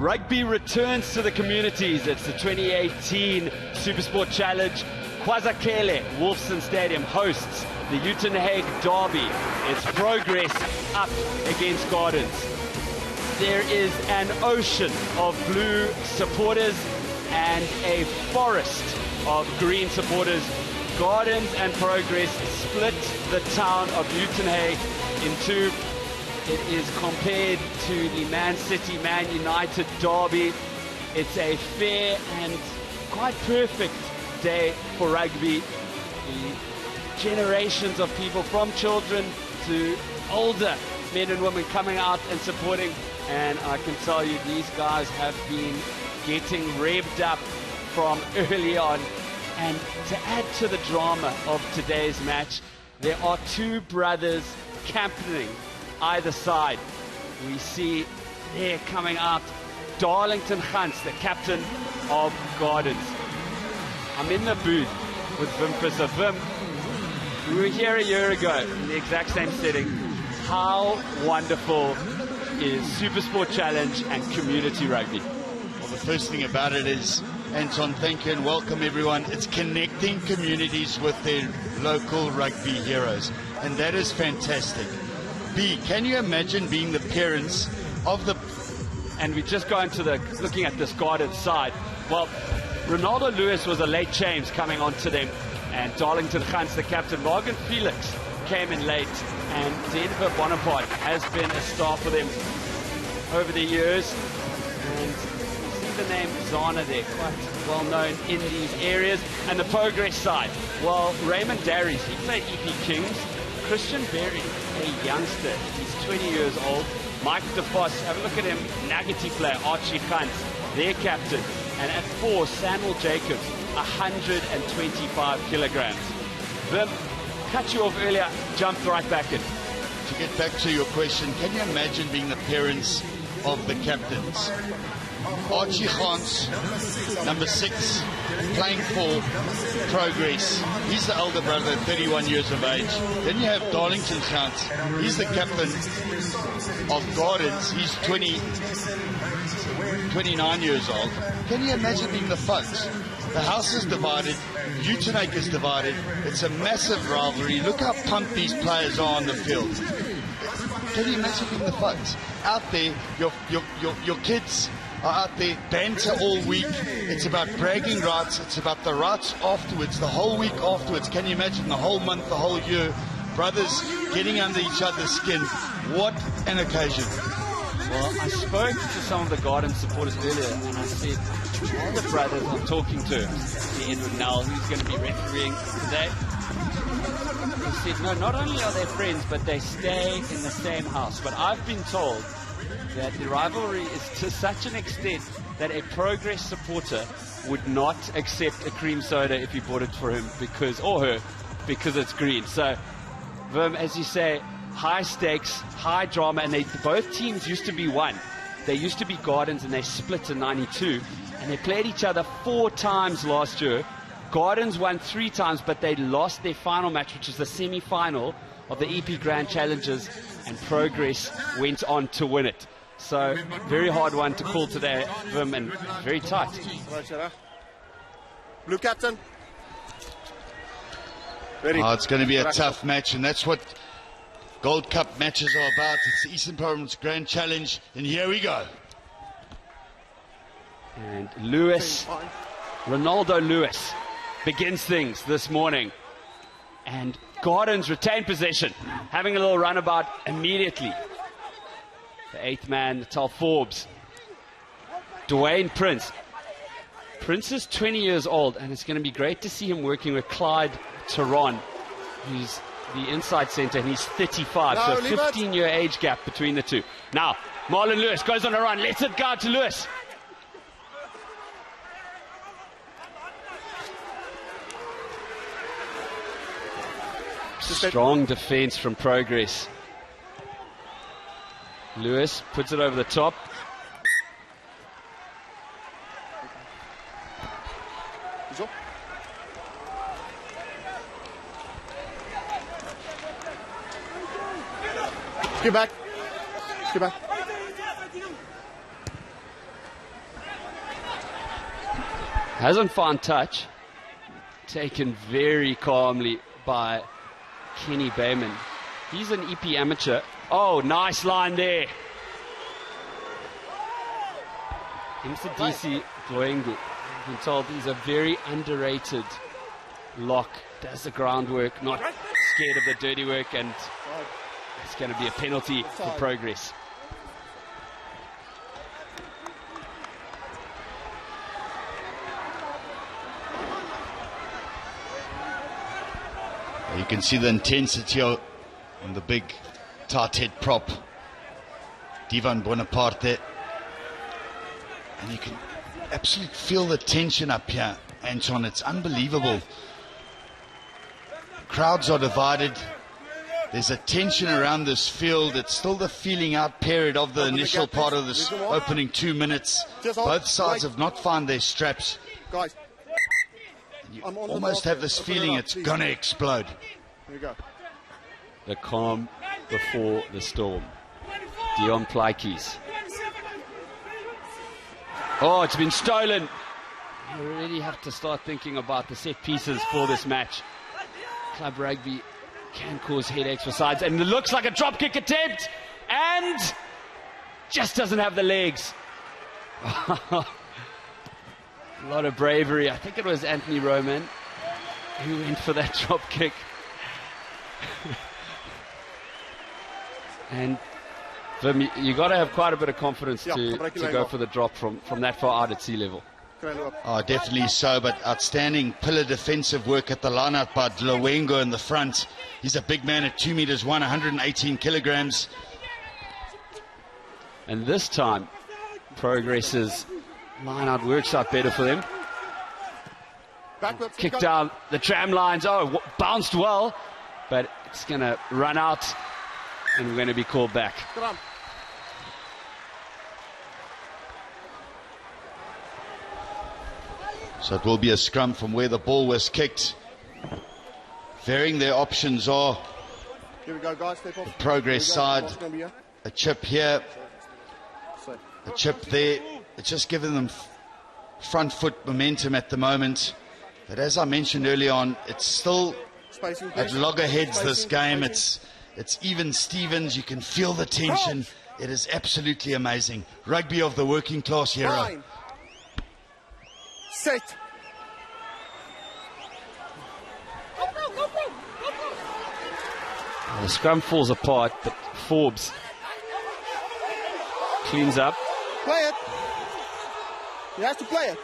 Rugby returns to the communities. It's the 2018 Supersport Challenge. KwaZakele Wolfson Stadium hosts the Uitenhage Derby. It's Progress up against Gardens. There is an ocean of blue supporters and a forest of green supporters. Gardens and Progress split the town of Uitenhage in two. It is compared to the Man City, Man United derby. It's a fair and quite perfect day for rugby. The generations of people, from children to older men and women, coming out and supporting. And I can tell you, these guys have been getting revved up from early on. And to add to the drama of today's match, there are two brothers captaining either side. We see there coming out Darlington Gans, the captain of Gardens. I'm in the booth with Wim Visser. Wim, we were here a year ago in the exact same setting. How wonderful is Supersport Challenge and community rugby? Well, the first thing about it is, Anton, thank you and welcome everyone. It's connecting communities with their local rugby heroes, and that is fantastic. B, can you imagine being the parents of the... And we just go into the, looking at this Gardens side. Well, Ronaldo Lewis was a late change coming onto them, and Darlington Gans, the captain. Morgan Felix came in late, and Denver Bonaparte has been a star for them over the years. And you see the name Zana there, quite well known in these areas. And the Progress side, well, Raymond Darries, he played EP Kings. Christian Berry, a youngster, he's 20 years old. Mike DeVos, have a look at him, Nagati player, Archie Gans, their captain. And at 4, Samuel Jacobs, 125 kilograms. Wim, cut you off earlier, jumped right back in. To get back to your question, can you imagine being the parents of the captains? Archie Gans, number 6, playing for Progress. He's the elder brother, 31 years of age. Then you have Darlington Gans. He's the captain of Gardens. He's 29 years old. Can you imagine being the folks? The house is divided. Uitenhage is divided. It's a massive rivalry. Look how pumped these players are on the field. Can you imagine being the folks? Out there, your kids are out there, banter all week. It's about bragging rights. It's about the rights afterwards, the whole week afterwards. Can you imagine the whole month, the whole year? Brothers getting under each other's skin. What an occasion. Well, I spoke to some of the Garden supporters earlier, and I said, all the brothers I'm talking to, Edward Nell, who's going to be refereeing today, he said, no, not only are they friends, but they stay in the same house. But I've been told that the rivalry is to such an extent that a Progress supporter would not accept a cream soda if you bought it for him because, or her, because it's green. So, Wim, as you say, high stakes, high drama, and both teams used to be one. They used to be Gardens, and they split in 92, and they played each other 4 times last year. Gardens won 3 times, but they lost their final match, which was the semi-final of the EP Grand Challenges, and Progress went on to win it. So, very hard one to call today, Wim, and very tight. Blue captain. Oh, it's going to be a tough match, and that's what Gold Cup matches are about. It's the Eastern Province Grand Challenge, and here we go. And Lewis, Ronaldo Lewis, begins things this morning. And Gardens retain possession, having a little runabout immediately. The 8th man, Natal Forbes. Dwayne Prince. Prince is 20 years old, and it's going to be great to see him working with Clyde Tehran, who's the inside center, and he's 35, so a 15-year age gap between the two. Now, Marlon Lewis goes on a run, lets it go to Lewis. Strong defense from Progress. Lewis puts it over the top. Get back. Get back. Hasn't found touch. Taken very calmly by Kenny Bayman. He's an EP amateur. Oh, nice line there. Mcdisi Gloengu. I've been told he's a very underrated lock. Does the groundwork, not scared of the dirty work, and it's going to be a penalty for Progress. You can see the intensity on the big tight head prop, Divan Bonaparte. And you can absolutely feel the tension up here, Anton. It's unbelievable. Crowds are divided. There's a tension around this field. It's still the feeling out period of the initial part of this opening 2 minutes. Both sides have not found their straps. Guys, you almost have this feeling it's going to explode. Here we go. The calm before the storm. Dion Plaikes. Oh, it's been stolen. You really have to start thinking about the set pieces for this match. Club rugby can cause headaches for sides, and it looks like a drop kick attempt, and just doesn't have the legs. A lot of bravery. I think it was Anthony Roman who went for that drop kick. And Vim, you got to have quite a bit of confidence to go for the drop from that far out at sea level. Oh, definitely so, but outstanding pillar defensive work at the line-out by Gloengu in the front. He's a big man at 2 meters 118 kilograms. And this time, Progress's line-out works out better for them. Kick down the tram lines. Oh, bounced well, but it's going to run out, and we're going to be called back. So it will be a scrum from where the ball was kicked. Varying their options are Here we go, guys. Step off. the Progress side, a chip here, a chip there. It's just giving them front foot momentum at the moment. But as I mentioned early on, it's still at loggerheads this game. It's even Stevens. You can feel the tension. It is absolutely amazing. Rugby of the working class hero. Set. The scrum falls apart, but Forbes cleans up. Play it. You have to play it.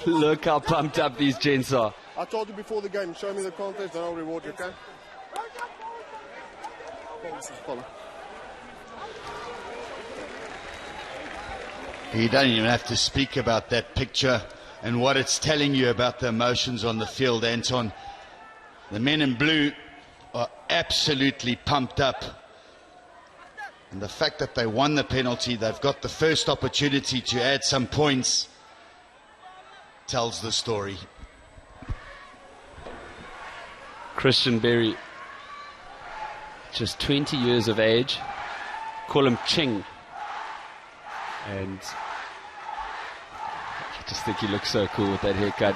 Look how pumped up these gents are. I told you before the game, show me the contest, then I'll reward you, okay? You don't even have to speak about that picture and what it's telling you about the emotions on the field, Anton. The men in blue are absolutely pumped up. And the fact that they won the penalty, they've got the first opportunity to add some points, tells the story. Christian Berry, just 20 years of age. Call him Ching. And I just think he looks so cool with that haircut.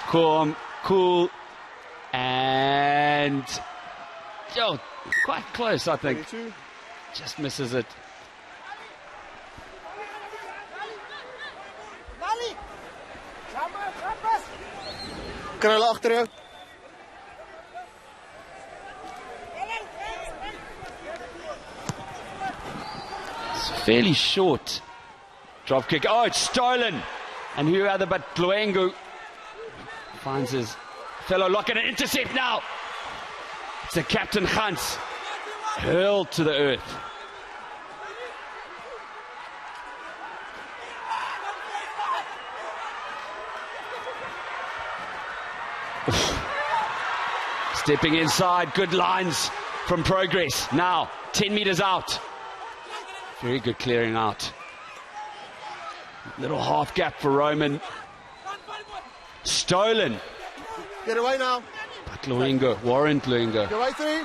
Calm, cool, and quite close, I think. 22. Just misses it. Kan hulle agter jou? It's fairly short drop kick. Oh, it's stolen. And who other but Gloengu finds his fellow lock and an intercept now. It's the captain Hans, hurled to the earth. Stepping inside, good lines from Progress. Now, 10 meters out. Very good clearing out. Little half gap for Roman. Stolen. Get away now. But Warren Gloengu. Get away 3.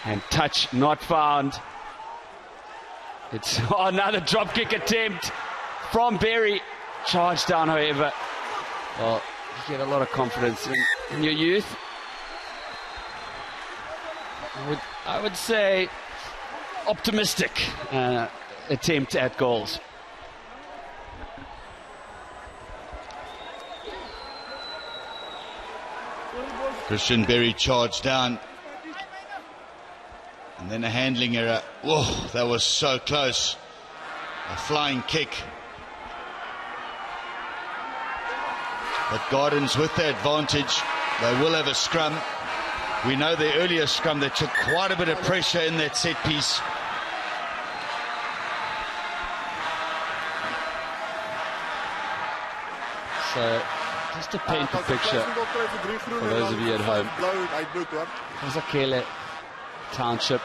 And touch not found. It's another drop kick attempt from Berry. Charged down, however. Well, you get a lot of confidence in your youth. I would say optimistic attempt at goals. Christian Berry charged down. And then a handling error. Whoa, that was so close. A flying kick. But Gardens with the advantage. They will have a scrum. We know the earlier scrum, they took quite a bit of pressure in that set piece. So, just to paint the picture for those of you at home. Qualifier Township,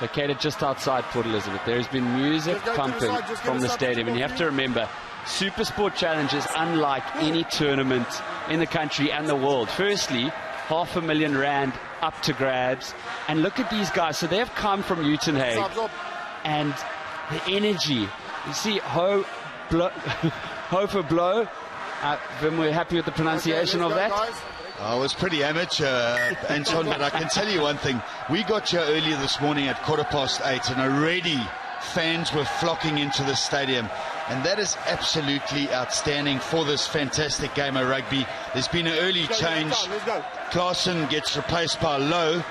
located just outside Port Elizabeth. There has been music pumping from the stadium, and you have to remember, Super Sport Challenge is unlike any tournament in the country and the world. Firstly, R500,000 up to grabs, and look at these guys. So they've come from Uitenhage, and the energy. You see, ho for blow. Vim, we're happy with the pronunciation of that. I was pretty amateur, Anton, but I can tell you one thing. We got here earlier this morning at 8:15, and already fans were flocking into the stadium. And that is absolutely outstanding for this fantastic game of rugby. There's been an early change. Klaasen gets replaced by Lowe.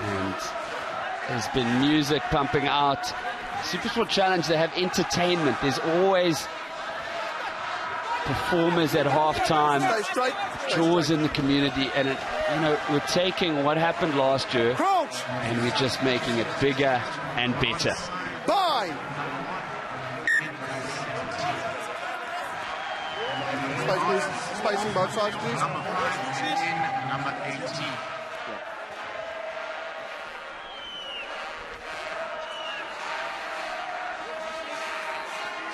And there's been music pumping out. Super Sport Challenge, they have entertainment. There's always performers at halftime, draws in the community, and it, you know, we're taking what happened last year and we're just making it bigger and better. Bye. Space, please. Spacing both sides, please. Number 18.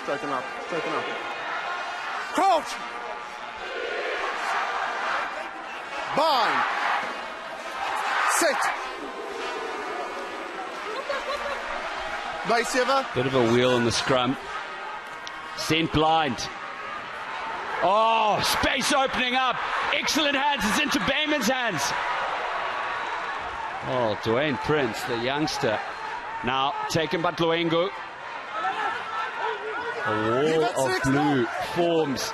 Straighten up, straighten up. Crouch! Bind! Sit! Base saver. Bit of a wheel in the scrum. Sent blind. Oh, space opening up. Excellent hands. It's into Bayman's hands. Oh, Dwayne Prince, the youngster. Now taken by Dloengo. A wall of blue forms.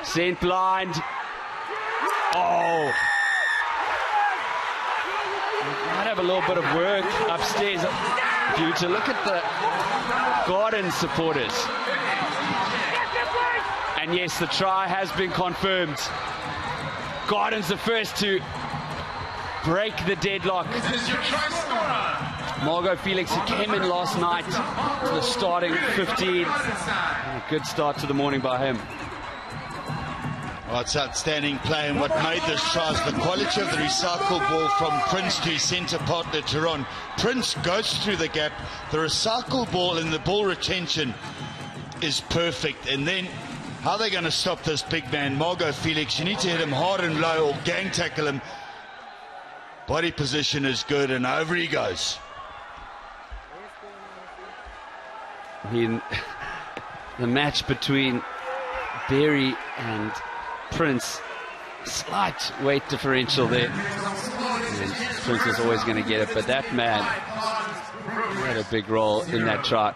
Sent blind. Oh. Might have a little bit of work upstairs due to look at the Garden supporters. And yes, the try has been confirmed. Garden's the first to break the deadlock. Margot Felix, who came in last night to the starting 15. And a good start to the morning by him. Well, it's outstanding play, and what made this try is the quality of the recycle ball from Prince to his centre partner, Tehran. Prince goes through the gap. The recycle ball and the ball retention is perfect. And then, how are they going to stop this big man, Margot Felix? You need to hit him hard and low or gang tackle him. Body position is good, and over he goes. The match between Berry and Prince, slight weight differential there. And Prince is always going to get it, but that man had a big role in that try.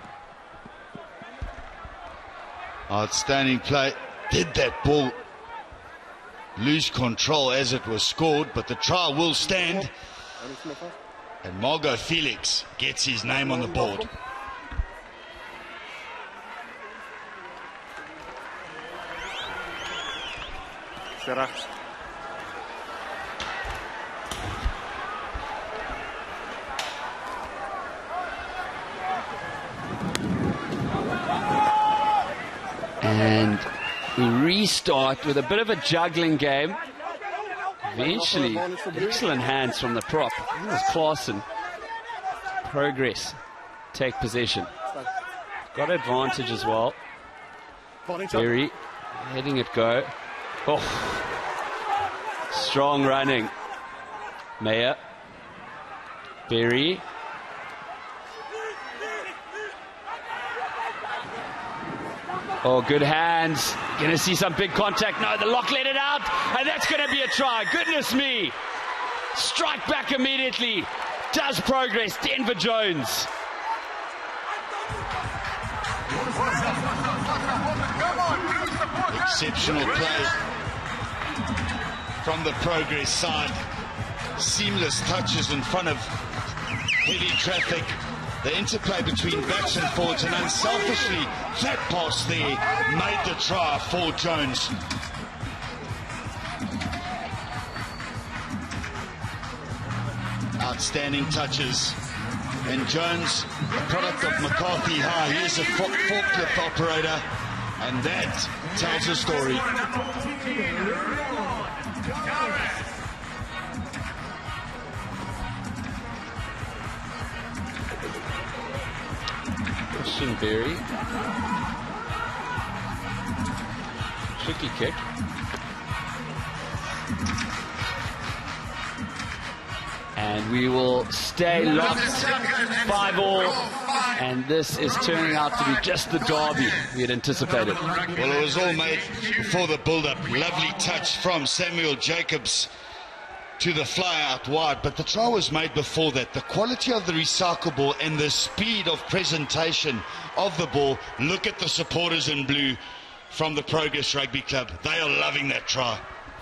Outstanding play. Did that ball lose control as it was scored, but the try will stand. And Margot Felix gets his name on the board. And we restart with a bit of a juggling game. Eventually, excellent hands from the prop. That was Klaasen. Progress. Take possession. Got advantage as well. Berry letting it go. Oh, strong running. Meyer. Berry. Oh, good hands. Gonna see some big contact. No, the lock let it out, and that's gonna be a try. Goodness me. Strike back immediately. Does progress. Denver Jones. Exceptional play from the progress side. Seamless touches in front of heavy traffic. The interplay between backs and forwards, and unselfishly, that pass there made the try for Jones. Outstanding touches. And Jones, a product of McCarthy High. Here's a forklift operator, and that tells a story. Christian Berry. Tricky kick. And we will stay locked. 5-all. And this is turning out to be just the derby we had anticipated. Well, it was all made before the build-up. Lovely touch from Samuel Jacobs to the fly out wide, but the try was made before that. The quality of the recycle ball and the speed of presentation of the ball. Look at the supporters in blue from the Progress Rugby Club. They are loving that try.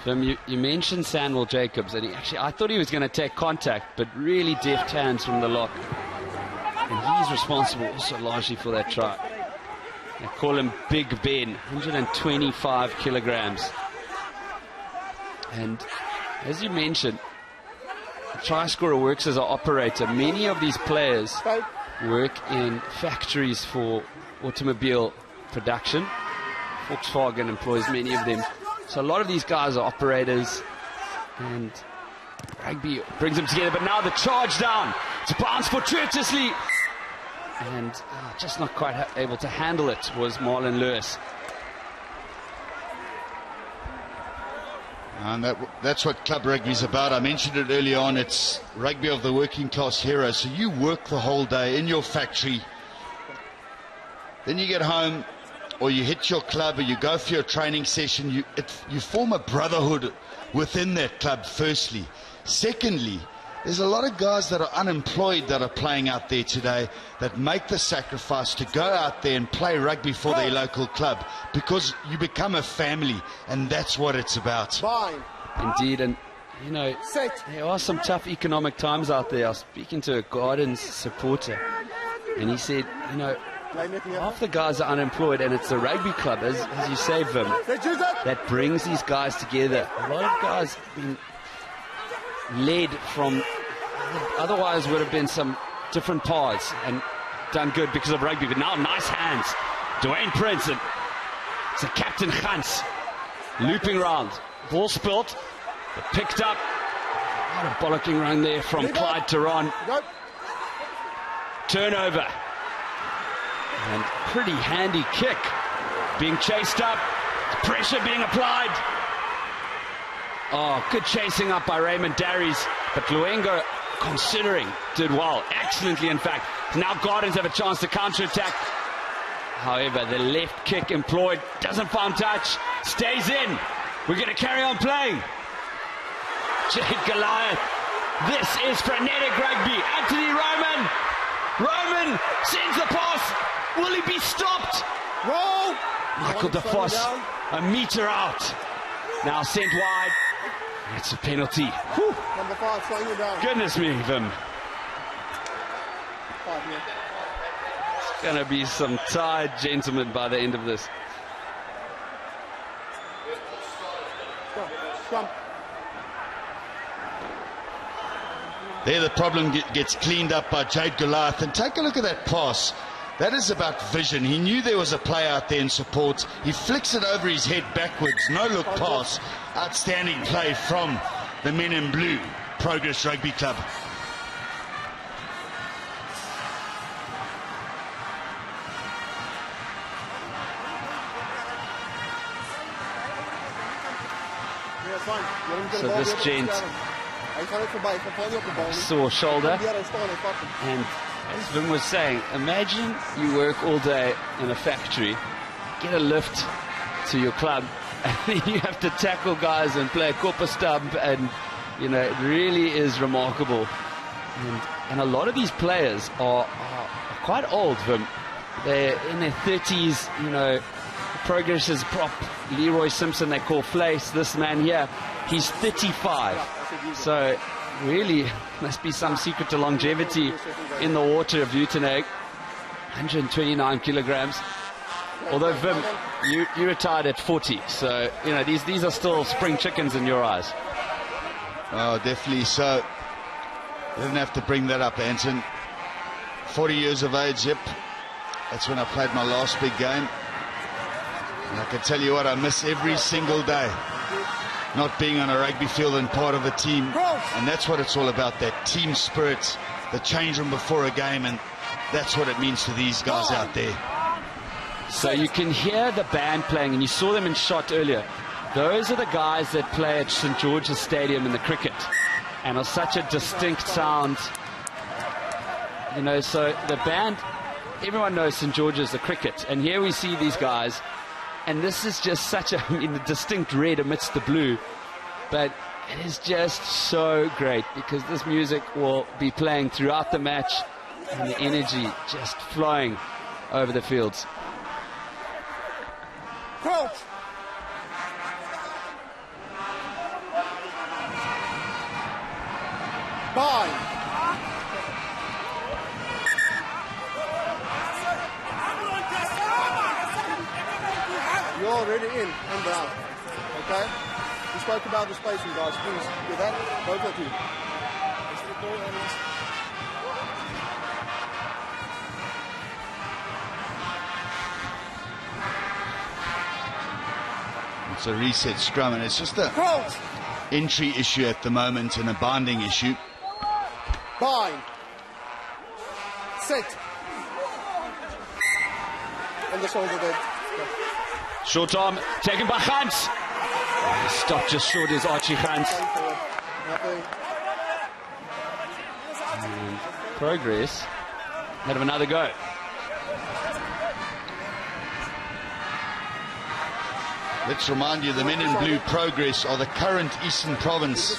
You mentioned Samuel Jacobs, and I thought he was going to take contact, but really deft hands from the lock. And he's responsible also largely for that try. They call him Big Ben, 125 kilograms. And as you mentioned, the try scorer works as an operator. Many of these players work in factories for automobile production. Volkswagen employs many of them. So a lot of these guys are operators, and rugby brings them together. But now the charge down. It's bounced fortuitously. And just not quite able to handle it was Marlon Lewis. And that's what club rugby is about. I mentioned it early on. It's rugby of the working class hero. So you work the whole day in your factory. Then you get home, or you hit your club, or you go for your training session. You form a brotherhood within that club, firstly. Secondly, there's a lot of guys that are unemployed that are playing out there today that make the sacrifice to go out there and play rugby for their local club, because you become a family, and that's what it's about. Indeed, and you know, there are some tough economic times out there. I was speaking to a Gardens supporter, and he said, you know, half the guys are unemployed, and it's the rugby club, as you say, Vim, that brings these guys together. A lot of guys have been led from otherwise would have been some different paths and done good because of rugby, but now nice hands. Dwayne Prince, and it's a Captain Gans looping round, ball spilt, but picked up. What a bollocking run there from Clyde Teron. Turnover, and pretty handy kick being chased up, pressure being applied. Oh, good chasing up by Raymond Darries, but Luengo, considering, did well, excellently in fact. Now Gardens have a chance to counter-attack. However, the left kick employed, doesn't find touch, stays in. We're going to carry on playing. Jade Goliath, this is frenetic rugby. Anthony Roman sends the pass. Will he be stopped? Roll! Michael DeVos, a meter out. Now sent wide. It's a penalty. Whew. Number 5, slowing you down. Goodness me, Vim. 5 here. It's going to be some tired gentlemen by the end of this. Come. There the problem gets cleaned up by Jade Goliath. And take a look at that pass. That is about vision. He knew there was a play out there in support. He flicks it over his head backwards. No look pass. Outstanding play from the men in blue, Progress Rugby Club. that's fine. Let him get So the ball, this let him gent scan him. Hy gaan net verby, hy val nie op die bal nie. sore shoulder. Probeer hy staan, hy vat hom. And as Vim was saying, imagine you work all day in a factory, get a lift to your club, and then you have to tackle guys and play a corper stump, and you know, it really is remarkable. And a lot of these players are quite old, Vim. They're in their 30s, you know. Progress is prop Leroy Simpson, they call Flace. This man here, he's 35. So really must be some secret to longevity in the water of Uitenhage. 129 kilograms. Although Vim, you retired at 40, so you know these are still spring chickens in your eyes. Oh, definitely so. You didn't have to bring that up, Anton. 40 years of age, yep. That's when I played my last big game. And I can tell you what, I miss every single day not being on a rugby field and part of a team. And that's what it's all about, that team spirit, the change room before a game, and that's what it means to these guys out there. So you can hear the band playing, and you saw them in shot earlier. Those are the guys that play at St. George's Stadium in the cricket, and are such a distinct sound. You know, so the band, everyone knows St. George's, the cricket, and here we see these guys. And this is just such a distinct red amidst the blue. But it is just so great because this music will be playing throughout the match and the energy just flowing over the fields. Crouch! Bind! You're already in and down, okay? We spoke about the spacing, guys. Please, with that, both of you. It's a reset scrum, and it's just a entry issue at the moment and a binding issue. Bind. Set. On the shoulder there. Short arm taken by Gans. Stop just short is Archie Gans. And Progress ahead of another go. Let's remind you, the men in blue, Progress, are the current Eastern Province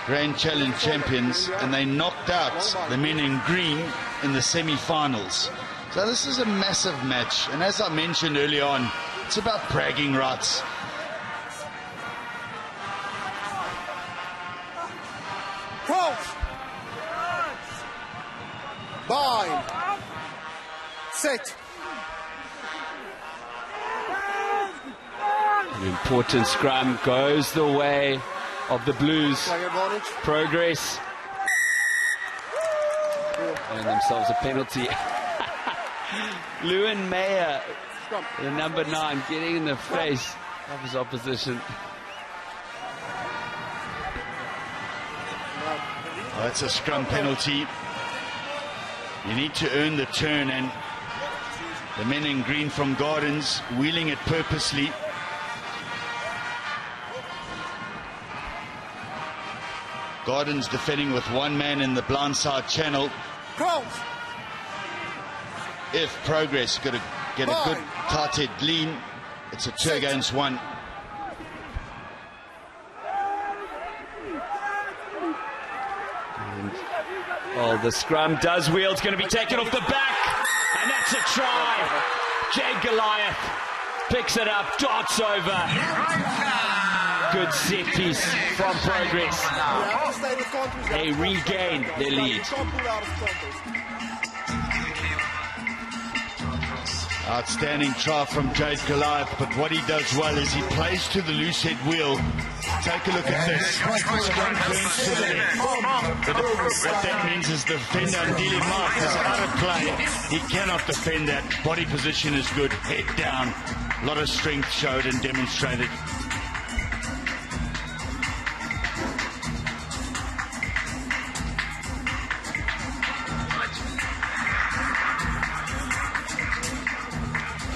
Grand Challenge champions, and they knocked out the men in green in the semi-finals. So this is a massive match, and as I mentioned early on, it's about bragging rights. Crouch! Bind! Set! An important scrum goes the way of the Blues. Flag advantage. Progress. Earn themselves a penalty. Lewin Mayer, the number 9, getting in the face of his opposition. Well, that's a scrum penalty. You need to earn the turn, and the men in green from Gardens wheeling it purposely. Gardens defending with one man in the blindside channel. Crouch! If Progress got to get a good tight-head lean, it's a 2 against 1. Oh, the scrum does wheel. It's going to be taken off the back. And that's a try. Jade Goliath picks it up, darts over. Good set piece from Progress. They regain their lead. Outstanding try from Jade Goliath, but what he does well is he plays to the loose head wheel. Take a look at this. Scrum turns to the left. But what that means is the defender Ndili Mark is out of play. He cannot defend that. Body position is good. Head down. A lot of strength showed and demonstrated.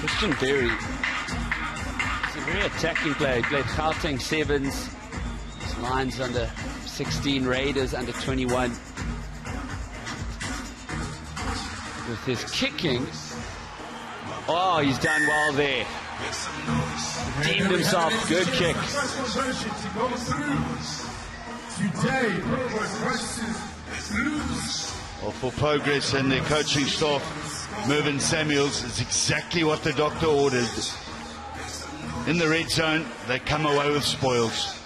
Christian Berry is a Very attacking play. He played Gauteng sevens. His Lions under 16, Raiders under 21. With his kicking, oh, he's done well there. Redeemed himself. Good kick. Well, for Progress and their coaching staff, Mervyn Samuels, is exactly what the doctor ordered. In the red zone, they come away with spoils.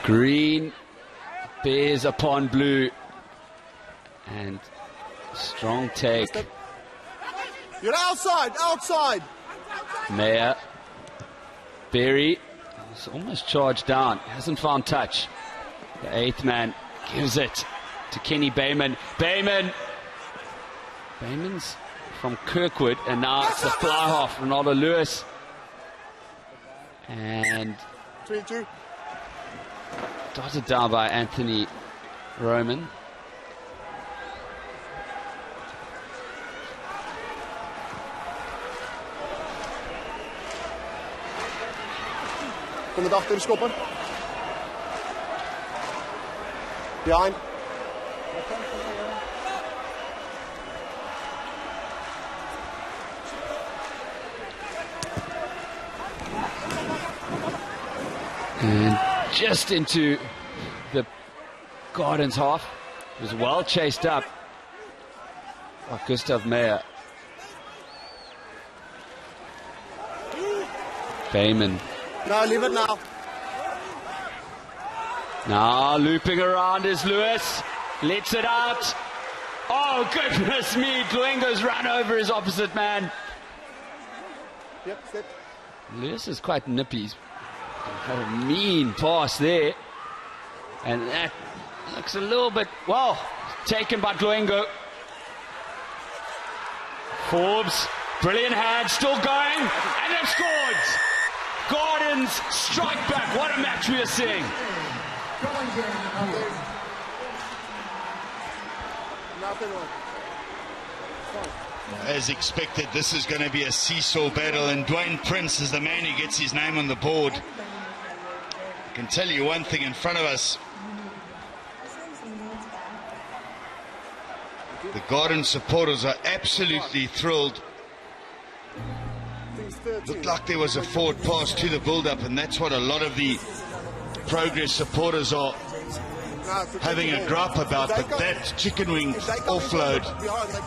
Green bears upon blue, and strong take. You're outside. Mayer, Berry, is almost charged down, hasn't found touch. The 8th man gives it to Kenny Bayman. Bayman's from Kirkwood, and now it's the fly half, Ronaldo Lewis. And 22. dotted down by Anthony Roman. Kom het achter de schoppen. Behind. And just into the Gardens half. It was well chased up by Gustav Meyer. Bayman. No, leave it now. Now looping around is Lewis. Lets it out. Oh, goodness me. Dluengo's run over his opposite man. Yep, step. Lewis is quite nippy. He's had a mean pass there. And that looks a little bit, well, taken by Dluengo. Forbes, brilliant hand, still going, and they've scored. Gardens strike back. What a match we are seeing. As expected, this is going to be a seesaw battle, and Dwayne Prince is the man who gets his name on the board. I can tell you one thing in front of us. The Garden supporters are absolutely thrilled. Looked like there was a forward pass to the build-up, and that's what a lot of the Progress supporters are having a gripe about. But that chicken wing offload,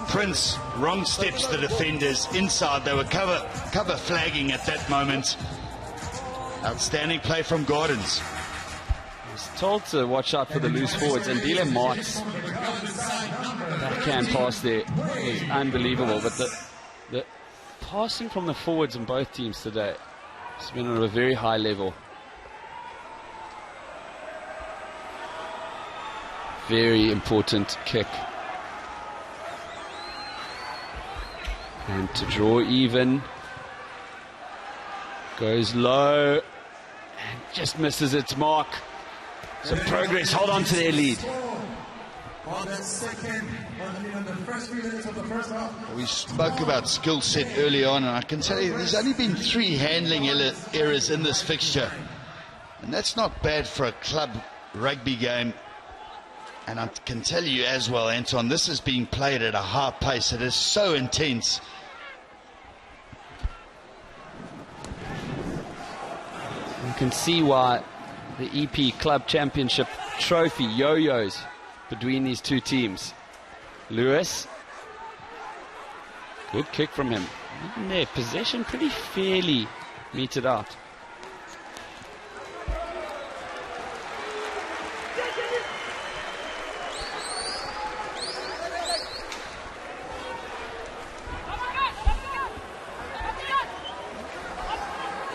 Prince wrong steps the defenders inside. They were cover flagging at that moment. Outstanding play from Gardens. I was told to watch out for the loose forwards, and Dylan Martz, backhand pass there is unbelievable. But the passing from the forwards in both teams today has been on a very high level. Very important kick. And to draw even. Goes low and just misses its mark. So Progress hold on to their lead. We spoke about skill set early on, and I can tell you there's only been 3 handling errors in this fixture, and that's not bad for a club rugby game. And I can tell you as well, Anton, this is being played at a high pace. It is so intense. You can see why the EP Club Championship trophy yo-yos between these two teams. Lewis, good kick from him. Even there, possession pretty fairly meted out.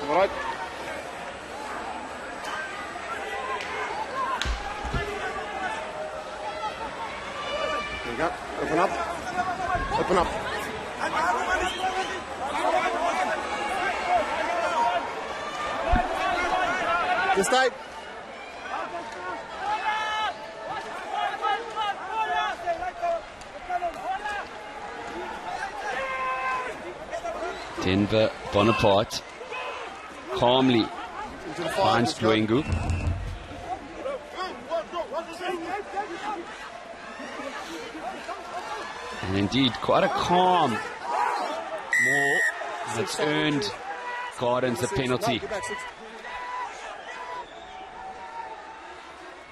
All right. There you go. Open up. Open up. Just stay. Denver Bonaparte calmly finds Luengu. And indeed, quite a calm maul that's earned Gardens a penalty. Get back, 6.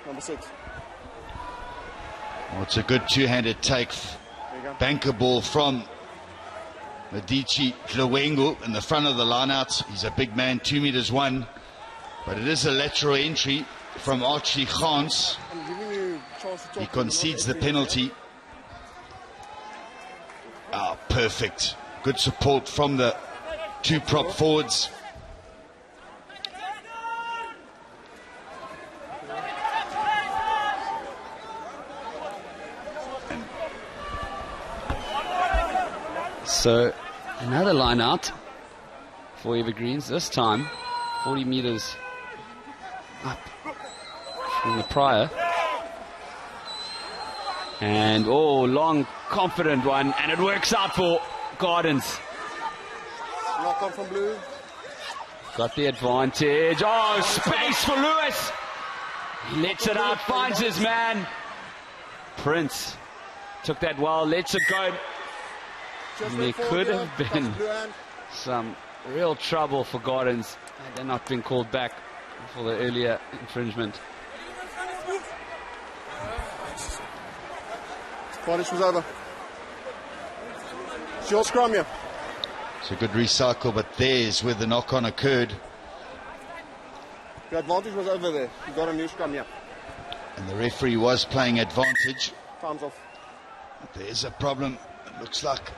Number 6. Well, it's a good two-handed take. There you go. Banker ball from Medici Luengu in the front of the lineout. He's a big man, 2 meters 1. But it is a lateral entry from Archie Khans. I'm giving you a chance to talk. He concedes the penalty. Ah, perfect. Good support from the 2 prop forwards. So another line out for Evergreens, this time 40 meters up from the prior. And long, confident one, and it works out for Gardens. Knock on from Blue. Got the advantage. Oh, space for Lewis. He lets it out, finds his man. Prince took that well, lets it go. Just And there went forward could here. have Touch been Blue hand. some real trouble for Gardens had they not been called back for the earlier infringement. Varnish was over. It's your scrum here. It's a good recycle, but there's where the knock-on occurred. The advantage was over there. You got a new scrum here. And the referee was playing advantage. Time's off. But there's a problem, it looks like.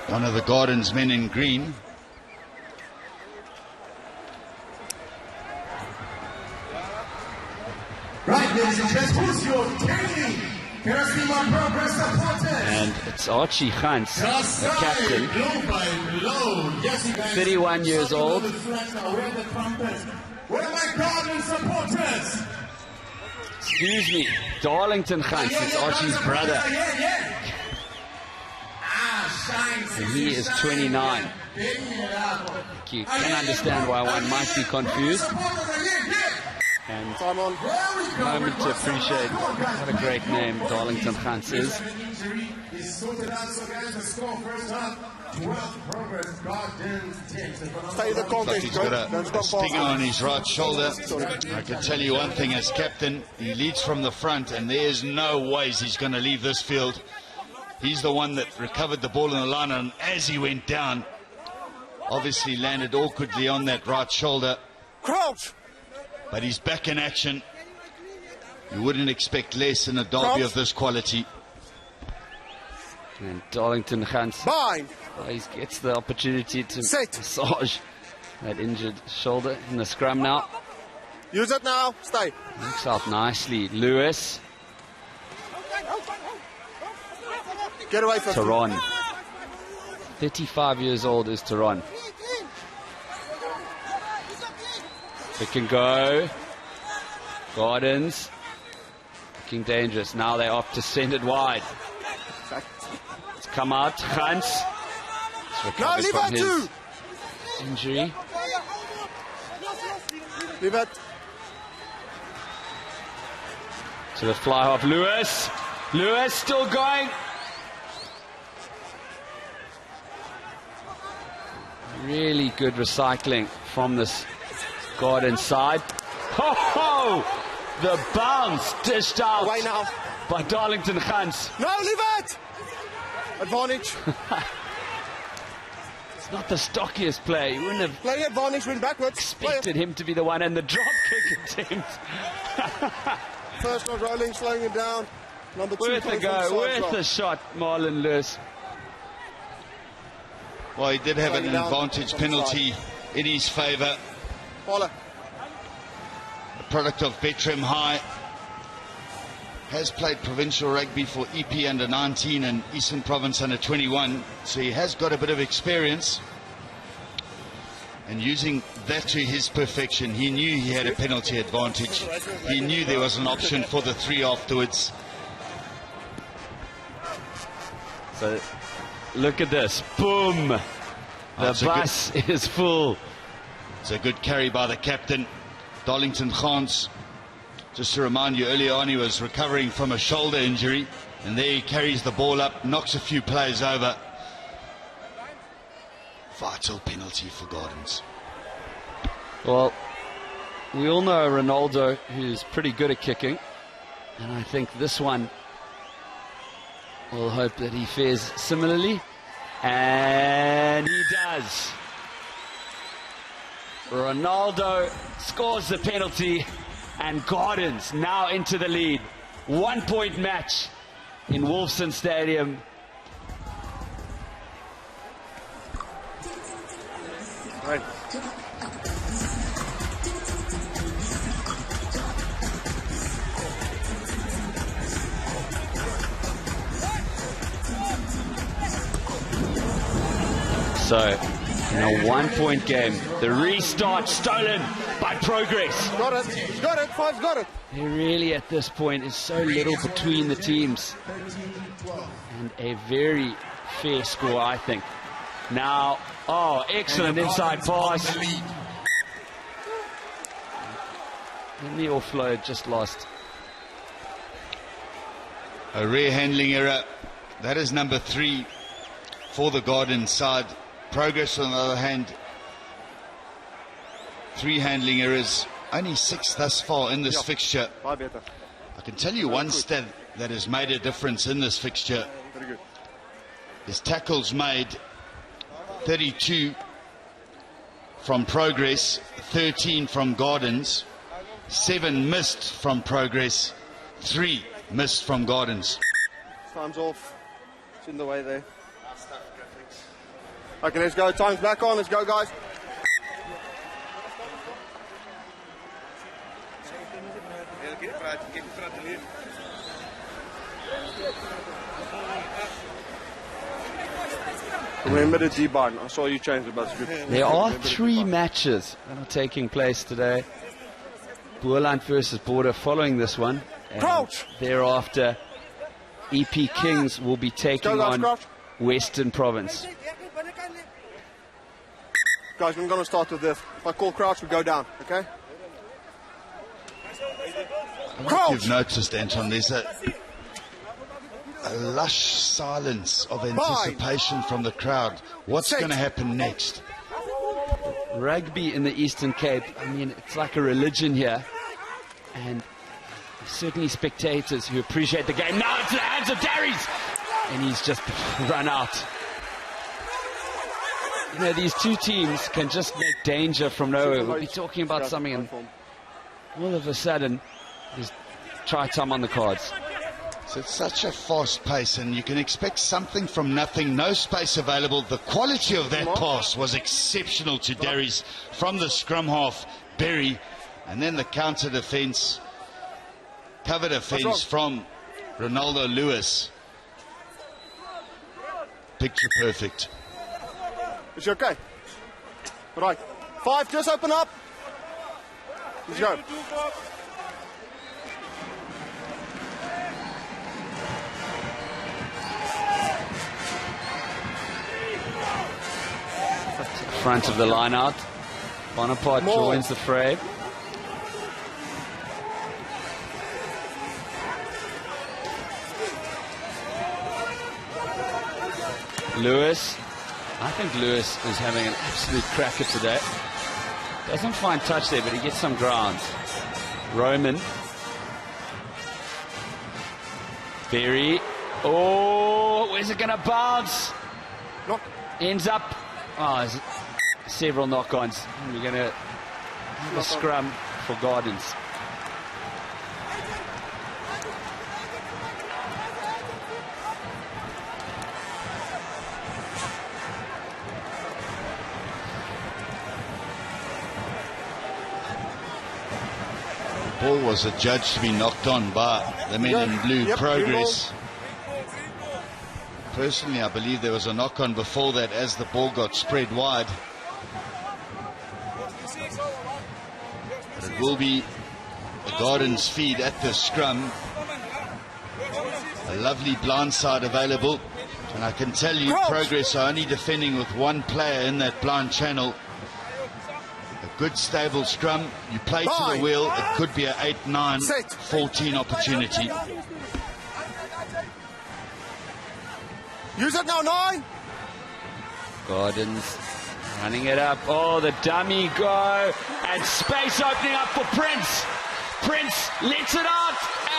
One of the Gardens men in green. Right, ladies and gentlemen, who's your Kenny? Can I see my progress supporters? And it's Archie Khans, the captain, Blow by blow. Yes, you guys. 31 years old. Where are the trumpets? Where are my Garden supporters? Excuse me, Darlington Khans, it's Archie's brother. And he is 29. You can understand why one might be confused. And Time on. a moment to appreciate what a great name Darlington Khans is. Stay the Like contest, he's got Don't a stop stinger passing. on his right shoulder. I can tell you one thing as captain, he leads from the front and there's no ways he's going to leave this field. He's the one that recovered the ball in the line, and as he went down, obviously landed awkwardly on that right shoulder. Crouch. But he's back in action. You wouldn't expect less in a derby of this quality. And Darlington Khans, Bind. he gets the opportunity to Set. massage that injured shoulder in the scrum now. Use it now. Stay. Works out nicely. Lewis, Get away from Taron. 35 years old is Taron. It can go. Gardens. Looking dangerous. Now they opt to send it wide. It's come out. Khans. It's recovered leave from it his too. injury. Leave it. To the fly off Lewis. Lewis still going. Really good recycling from this Garden side. Ho ho! The bounce dished out Away now. by Darlington Khans. No, leave it. Advantage. It's not the stockiest play. You wouldn't have Play advantage. Win backwards. Play it. expected him to be the one, and the drop kick attempt. First not rolling, slowing it down. Number 2. Worth a go, worth a shot, Marlon Lewis. Well, he did have an Slowing down advantage from the penalty in his favour. Paula. A product of Betram High. Has played provincial rugby for EP under 19 and Eastern Province under 21. So he has got a bit of experience. and using that to his perfection. He knew he had a penalty advantage. He knew there was an option for the 3 afterwards. So look at this, boom, the bus is full. It's a good carry by the captain, Darlington Khans. Just to remind you, earlier on he was recovering from a shoulder injury, and there he carries the ball up, knocks a few players over. Vital penalty for Gardens. Well, we all know Ronaldo, who's pretty good at kicking, and I think this one, we'll hope that he fares similarly, and he does. Ronaldo scores the penalty, and Gardens now into the lead. 1 point match in Wolfson Stadium. Right. So, in a 1 point game, the restart stolen by Progress. Got it. He's got it. Five's got it. There really, at this point, is so little between the teams. And a very fair score, I think. Now, oh, excellent inside pass. And the offload just lost. A rare handling error. That is number 3 for the Garden side. Progress, on the other hand, 3 handling errors. Only 6 thus far in this fixture. Far better. I can tell you one stat that has made a difference in this fixture. Very good. Is tackles made. 32 from Progress, 13 from Gardens, 7 missed from Progress, 3 missed from Gardens. Time's off. It's in the way there. Okay, let's go. Time's back on. Let's go, guys. Remember the G-Barn. I saw you change it, but it's good. There are 3 matches that are taking place today. Boerland versus Border following this one. And Crouch! thereafter, EP Kings will be taking guys, on crouch. Western Province. Guys, we're going to start with this. If I call crouch, we go down, okay? Crouch! You've noticed, Anton, there's a lush silence of anticipation from the crowd. What's going to happen next? Rugby in the Eastern Cape, I mean, it's like a religion here. And certainly spectators who appreciate the game. Now it's in the hands of Darius! And he's just run out. You know, these 2 teams can just make danger from nowhere. We'll be talking about something, and all of a sudden, there's try time on the cards. So it's such a fast pace, and you can expect something from nothing. No space available. The quality of that pass was exceptional to Darius from the scrum half, Berry, and then the counter defense, cover defense from Ronaldo Lewis. Picture perfect. Is she okay? Right. 5, just open up. Let's go. Front of the line out. Bonaparte joins the fray. Lewis. I think Lewis is having an absolute cracker today. Doesn't find touch there, but he gets some ground. Roman. Berry. Oh, where's it going to bounce? Knock. Ends up. Oh, there's several knock-ons. We're going to have a scrum for Gardens. Ball was adjudged to be knocked on by the men in blue. Progress. Personally, I believe there was a knock-on before that as the ball got spread wide. It will be the Gardens feed at the scrum. A lovely blind side available. And I can tell you, Progress are only defending with one player in that blind channel. A good stable scrum. You play to the wheel. It could be an 8-9, 14 opportunity. Use it now, 9. Gardens running it up. Oh, the dummy go. And space opening up for Prince. Prince lets it out.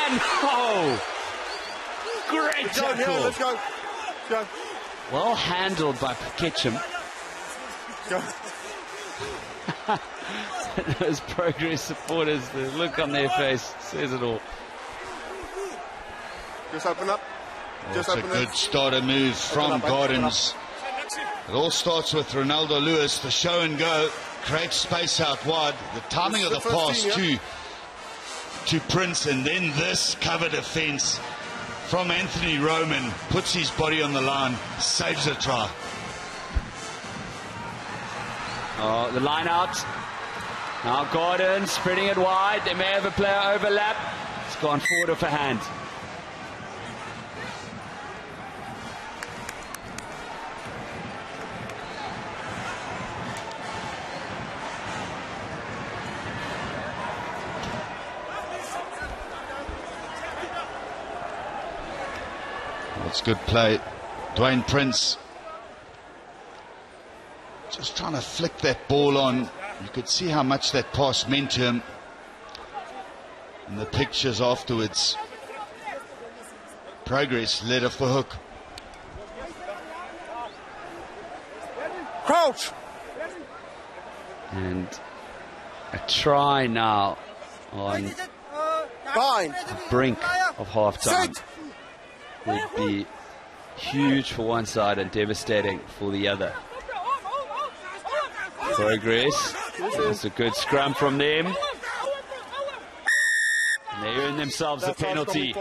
And oh, great tackle. Let's go. Go. Well handled by Ketchum. Go. Those Progress supporters, the look on their face says it all. Just open up. It's a good starter move from Gardens. It all starts with Ronaldo Lewis, the show and go, creates space out wide, the timing of the pass to Prince, and then this cover defense from Anthony Roman, puts his body on the line, saves a try. Oh, the line out. Now Gordon spreading it wide. They may have a player overlap. It's gone forward of a hand. That's good play. Dwayne Prince just trying to flick that ball on. You could see how much that pass meant to him in the pictures afterwards. Progress led off the hook. Crouch. And a try now on the brink of half-time would be huge for one side and devastating for the other. Progress. It's a good scrum from them. And they earn themselves a penalty.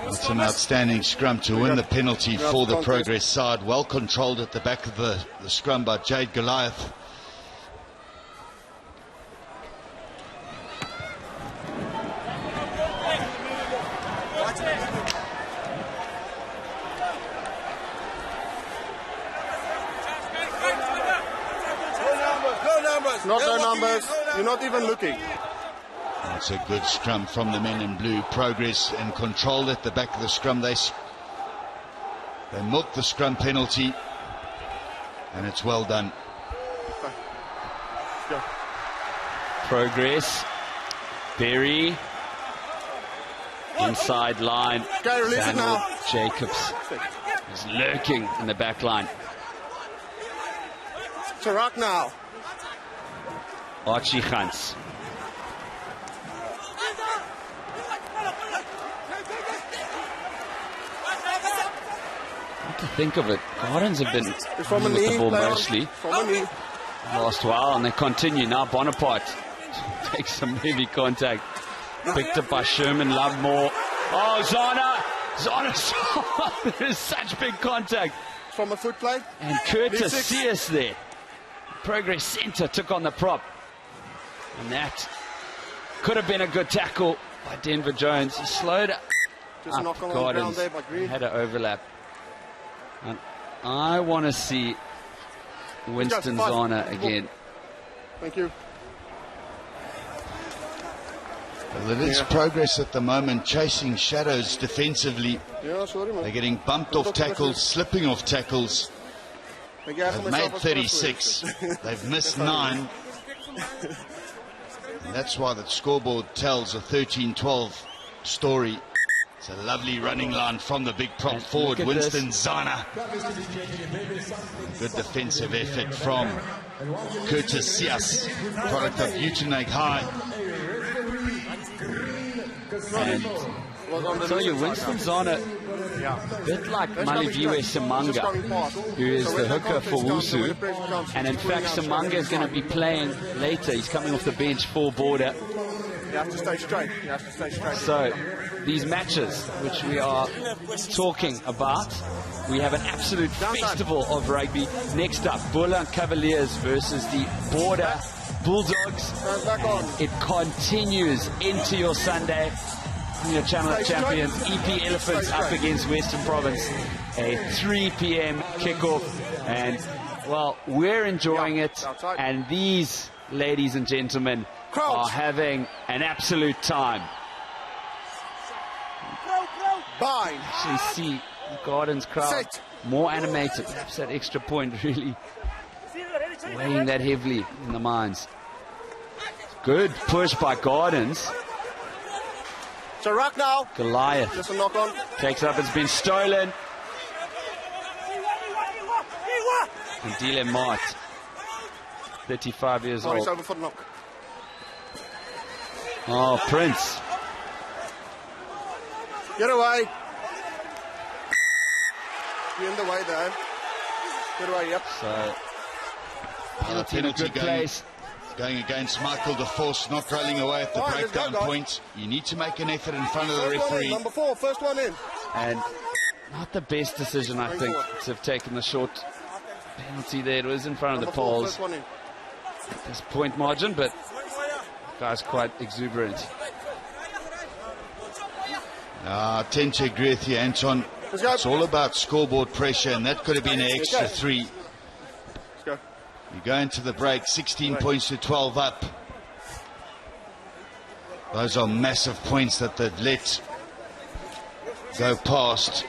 It's an outstanding scrum to win the penalty for the Progress side. Well controlled at the back of the scrum by Jade Goliath. Not their numbers. You're not even looking. That's a good scrum from the men in blue. Progress and control at the back of the scrum. They milk the scrum penalty, and it's well done. Progress. Berry. Inside line. Samuel Jacobs is lurking in the back line. Tarak now. Archie Gans. What to think of it? Gardens have been with the ball mostly last while, and they continue now. Bonaparte takes some heavy contact, picked up by Sherman Lovemore. Oh, Zana! There is such big contact from a foot play, and Curtis Sears there. Progress centre took on the prop. And that could have been a good tackle by Denver Jones. He slowed up Gardens, had an overlap. And I want to see Winston Zana again. Thank you. Well, it is Progress at the moment, chasing shadows defensively. They're getting bumped off tackles, slipping off tackles. They've made 36. They've missed 9. And that's why the scoreboard tells a 13-12 story. It's a lovely running line from the big prop forward, Winston Zana. Good defensive effort from Curtis Sias, product of Utenhage High. And I'll tell you, Winston Zana, a bit like Maliviwe Simanga, who is the hooker for Wusu. And in fact, Simanga is going to be playing later. He's coming off the bench for Border. You have to stay straight. You have to stay straight. So, these matches, which we are talking about, we have an absolute festival of rugby. Next up, Boland Cavaliers versus the Border Bulldogs. Back on. It continues into your Sunday. Your Channel champions, EP Elephants up against Western Province. A 3 p.m. kickoff. And, well, we're enjoying it. And these ladies and gentlemen are having an absolute time. Bind. Actually see the Gardens crowd more animated. Perhaps that extra point really weighing that heavily in the minds. Good push by Gardens. So rock now. Goliath Just a knock on. takes up. It's been stolen. And Dylan Mart, 35 years Oh, he's old. over for the knock. Oh, Prince. Get away. You're in the way there. Get away, yep. So, Penalty in a good place. Going against Michael DeForce, not rolling away at the All right, let's breakdown go, guys. point. You need to make an effort in front of the First one in, referee. number 4, first one in. And not the best decision, I think, to have taken the short penalty there. It was in front of the Number 4, poles. first one in. This point margin, but the guy's quite exuberant. I tend to agree with you, Anton. Let's go. It's all about scoreboard pressure, and that could have been an extra Let's go. 3. Let's go. You go into the break, 16 points to 12 up. Those are massive points that they've let go past.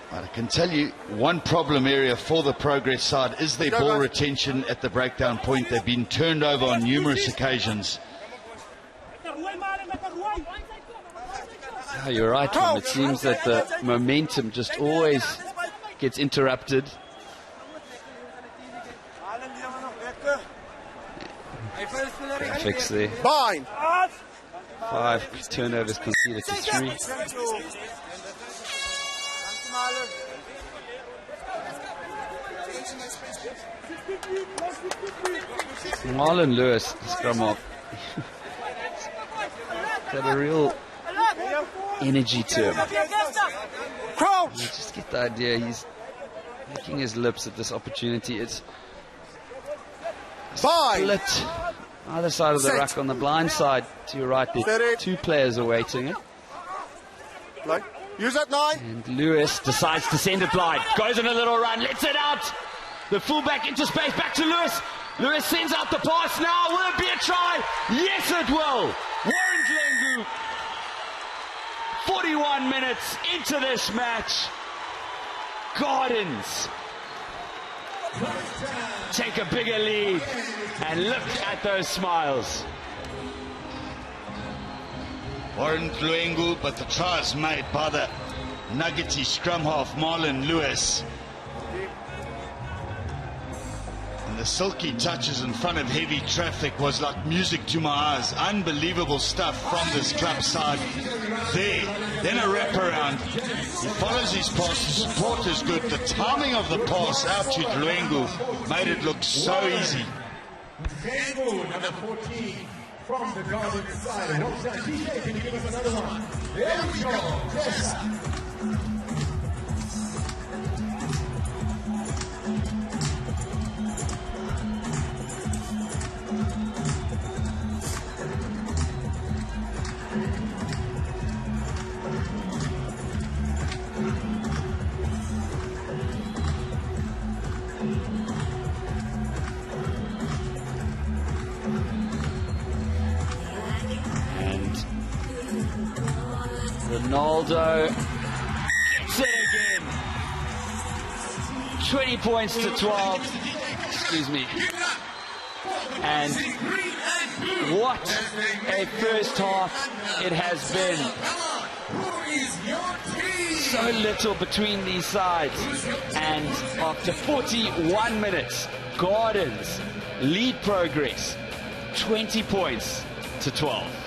But I can tell you, one problem area for the Progress side is their ball retention at the breakdown point. They've been turned over on numerous occasions. Oh, you're right, Tom. It seems that the momentum just always gets interrupted. Fix there. Bind. 5 turnovers conceded to 3. Marlon Lewis, the scrum half. Got a real energy to him. Crouch. You just get the idea he's licking his lips at this opportunity. It's Bind. split either side of the ruck. On the blind side to your right, there's 2 players awaiting it. Play. Use that 9. And Lewis decides to send it blind. Goes on a little run, lets it out. The fullback into space, back to Lewis. Lewis sends out the pass now. Will it be a try? Yes, it will. Warren Glengu, 41 minutes into this match. Gardens take a bigger lead. And look at those smiles. Warren Glengu, but the try is made by the nuggety scrum half Marlon Lewis. And the silky touches in front of heavy traffic was like music to my eyes. Unbelievable stuff from this club side. There, then a wraparound. He follows his pass. The support is good. The timing of the pass out to Glengu made it look so easy. Number 14 from the Guardian side. What's that? DJ, can you give us another one? There we go. Yes. Ronaldo gets it again. 20 points to 12. Excuse me. And what a first half it has been. So little between these sides. And after 41 minutes, Gardens lead Progress 20 points to 12.